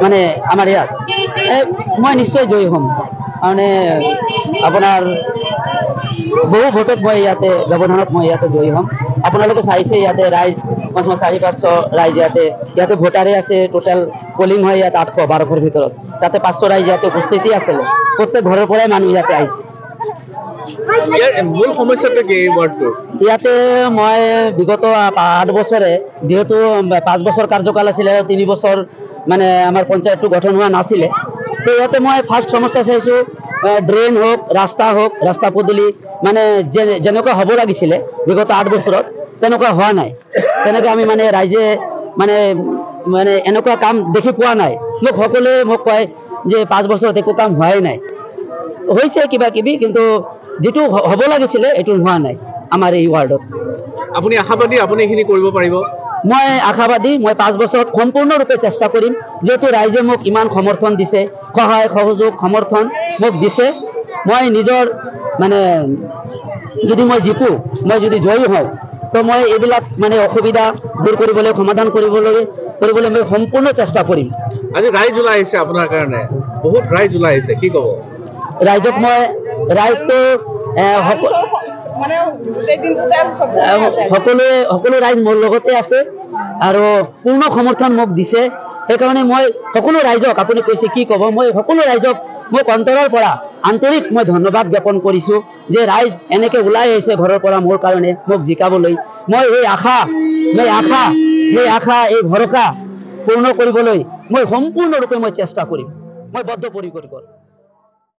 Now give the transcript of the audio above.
মানে আমাৰ ইয়াত মই নিশ্চয় জয়ী হ'ম। মানে আপোনাৰ বহু ভোটত মই ইয়াতে ব্যৱধানত মই ইয়াতে জয়ী হ'ম। আপোনালোকে চাইছে ইয়াতে ৰাইজ 400-500 ৰাইজ ইয়াতে ভোটাৰে আছে। টোটেল পলিং হয় ইয়াত 800-1200 ভিতৰত, তাতে 500 ৰাইজ ইয়াতে উপস্থিতি আছিলে। প্ৰত্যেক ঘৰৰ পৰাই মানুহ ইয়াতে আহিছে। মূল সমস্যাটো কি এই ৱাৰ্ডটোৰ? ইয়াতে মই বিগত 8 বছৰে, যেহেতু 5 বছৰ কাৰ্যকাল আছিলে, 3 বছৰ মানে আমাৰ পঞ্চায়তটো গঠন হোৱা নাছিলে, তো ইয়াতে মই ফাৰ্ষ্ট সমস্যা চাইছোঁ ড্ৰেইন হওক, ৰাস্তা হওক, ৰাস্তা পদূলি মানে যেনেকুৱা হ'ব লাগিছিলে বিগত 8 বছৰত তেনেকুৱা হোৱা নাই। তেনেকৈ আমি মানে ৰাইজে মানে মানে এনেকুৱা কাম দেখি পোৱা নাই। মোক সকলোৱে মোক কয় যে 5 বছৰত একো কাম হোৱাই নাই। হৈছে কিবা কিবি, কিন্তু যেটো হ'ব লাগিছিলে এইটো হোৱা নাই আমাৰ এই ৱাৰ্ডত। আপুনি আশাবাদী আপুনি এইখিনি কৰিব পাৰিব? মই আশাবাদী। মই 5 বছৰত সম্পূৰ্ণৰূপে চেষ্টা কৰিম, যেহেতু ৰাইজে মোক ইমান সমৰ্থন দিছে, সহায় সহযোগ সমৰ্থন মোক দিছে। মই নিজৰ মানে যদি মই জিতো, মই যদি জয়ী হওঁ, তো মই এইবিলাক মানে অসুবিধা দূৰ কৰিবলৈ, সমাধান কৰিবলৈ মই সম্পূৰ্ণ চেষ্টা কৰিম। আজি ৰাইজ ওলাই আহিছে আপোনাৰ কাৰণে, বহুত ৰাইজ ওলাই আহিছে, কি ক'ব? ৰাইজক মই ৰাইজটো সকলো ৰাইজ মোৰ লগতে আছে আৰু পূৰ্ণ সমৰ্থন মোক দিছে। সেইকাৰণে মই সকলো ৰাইজক, আপুনি কৈছে কি ক'ব, মই সকলো ৰাইজক মোক অন্তৰৰ পৰা আন্তৰিক মই ধন্যবাদ জ্ঞাপন কৰিছোঁ যে ৰাইজ এনেকৈ ওলাই আহিছে ঘৰৰ পৰা মোৰ কাৰণে মোক জিকাবলৈ। মই এই আশা এই ভৰসা পূৰ্ণ কৰিবলৈ মই সম্পূৰ্ণৰূপে মই চেষ্টা কৰিম। মই বদ্ধপৰিকৰ।